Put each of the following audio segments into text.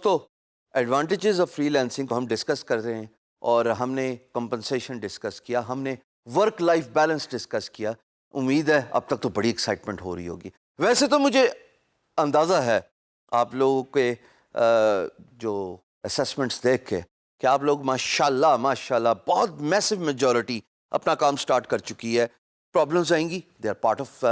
دوستو advantages of free lancing کو ہم ڈسکس کر رہے ہیں اور ہم نے کمپنسیشن ڈسکس کیا, ہم نے ورک لائف بیلنس ڈسکس کیا. امید ہے اب تک تو بڑی ایکسائٹمنٹ ہو رہی ہوگی. ویسے تو مجھے اندازہ ہے آپ لوگوں کے جو اسیسمنٹس دیکھ کے کہ آپ لوگ ماشاءاللہ بہت میسو میجورٹی اپنا کام سٹارٹ کر چکی ہے. پرابلمز آئیں گی, they are part of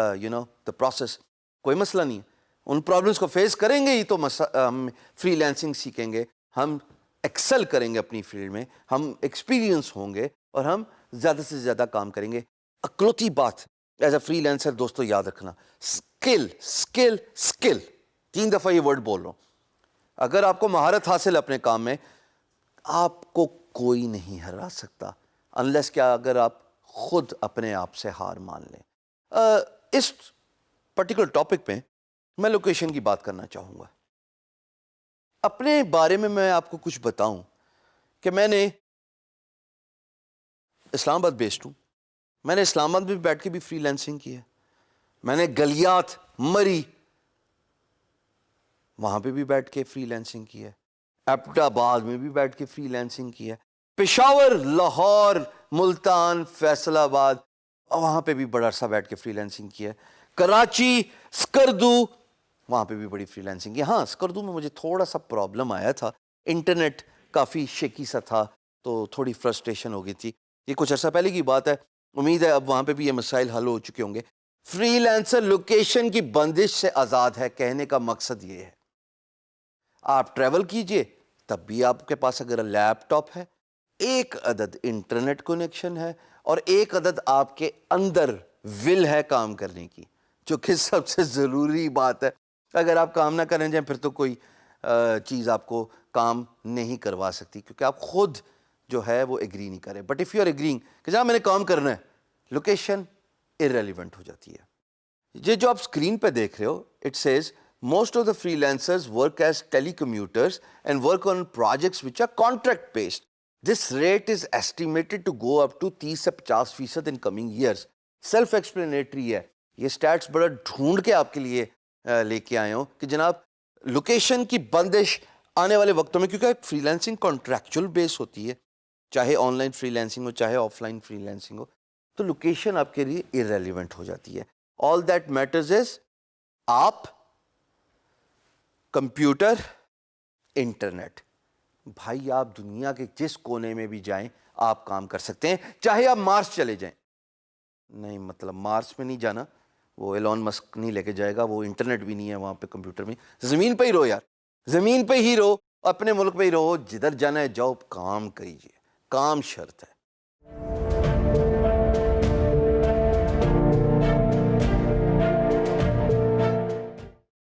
the process, کوئی مسئلہ نہیں ہے. ان پرابلمس کو فیس کریں گے ہی تو ہم فری لینسنگ سیکھیں گے, ہم ایکسل کریں گے اپنی فیلڈ میں, ہم ایکسپیرینس ہوں گے اور ہم زیادہ سے زیادہ کام کریں گے. اکلوتی بات ایز اے فری لینسر دوستو یاد رکھنا, اسکل اسکل اسکل, 3 دفعہ یہ ورڈ بول رہا ہوں. اگر آپ کو مہارت حاصل اپنے کام میں, آپ کو کوئی نہیں ہرا سکتا انلیس کیا اگر آپ خود اپنے آپ سے ہار مان لیں. اس پرٹیکولر ٹاپک پہ میں لوکیشن کی بات کرنا چاہوں گا. اپنے بارے میں آپ کو کچھ بتاؤں کہ میں نے اسلام آباد بیسڈ ہوں. میں نے اسلام آباد میں بھی بیٹھ کے بھی فری لینسنگ کی ہے. میں نے گلیات مری وہاں پہ بھی بیٹھ کے فری لینسنگ کی ہے. ایبٹ آباد میں بھی بیٹھ کے فری لینسنگ کی ہے. پشاور, لاہور, ملتان, فیصل آباد وہاں پہ بھی بڑا عرصہ بیٹھ کے فری لینسنگ کی ہے. کراچی, اسکردو وہاں پہ بھی بڑی فری لینسنگ کی. ہاں اسکردو میں مجھے تھوڑا سا پرابلم آیا تھا, انٹرنیٹ کافی شیکی سا تھا تو تھوڑی فرسٹریشن ہو گئی تھی. یہ کچھ عرصہ پہلے کی بات ہے, امید ہے اب وہاں پہ بھی یہ مسائل حل ہو چکے ہوں گے. فری لینسر لوکیشن کی بندش سے آزاد ہے, کہنے کا مقصد یہ ہے. آپ ٹریول کیجئے تب بھی آپ کے پاس اگر لیپ ٹاپ ہے, 1 عدد انٹرنیٹ کنیکشن ہے اور 1 عدد آپ کے اندر ول ہے کام کرنے کی, جو کہ سب سے ضروری بات ہے. اگر آپ کام نہ کریں جائیں پھر تو کوئی چیز آپ کو کام نہیں کروا سکتی, کیونکہ آپ خود جو ہے وہ ایگری نہیں کریں. But if you are agreeing کہ جہاں میں نے کام کرنا ہے, لوکیشن irrelevant ہو جاتی ہے. یہ جو آپ اسکرین پہ دیکھ رہے ہو, it says most of the freelancers work as telecommuters and work on projects which are contract based. This rate is estimated to go up to 30 سے 50% in coming years. Self explanatory ہے. یہ stats بڑا ڈھونڈ کے آپ کے لیے لے کے آئے ہوں کہ جناب لوکیشن کی بندش آنے والے وقتوں میں, کیونکہ فری لینسنگ کانٹریکچوئل بیس ہوتی ہے, چاہے آن لائن فری لینسنگ ہو چاہے آف لائن فری لینسنگ ہو, تو لوکیشن آپ کے لیے irrelevant ہو جاتی ہے. All that matters is آپ, کمپیوٹر, انٹرنیٹ. بھائی آپ دنیا کے جس کونے میں بھی جائیں آپ کام کر سکتے ہیں, چاہے آپ مارس چلے جائیں. نہیں مطلب مارس میں نہیں جانا, وہ ایلون مسک نہیں لے کے جائے گا, وہ انٹرنیٹ بھی نہیں ہے وہاں پہ, کمپیوٹر میں. زمین پہ ہی رہو یار, زمین پہ ہی رہو, اپنے ملک پہ ہی رہو, جدھر جانا ہے جاؤ, کام کریے, کام شرط ہے.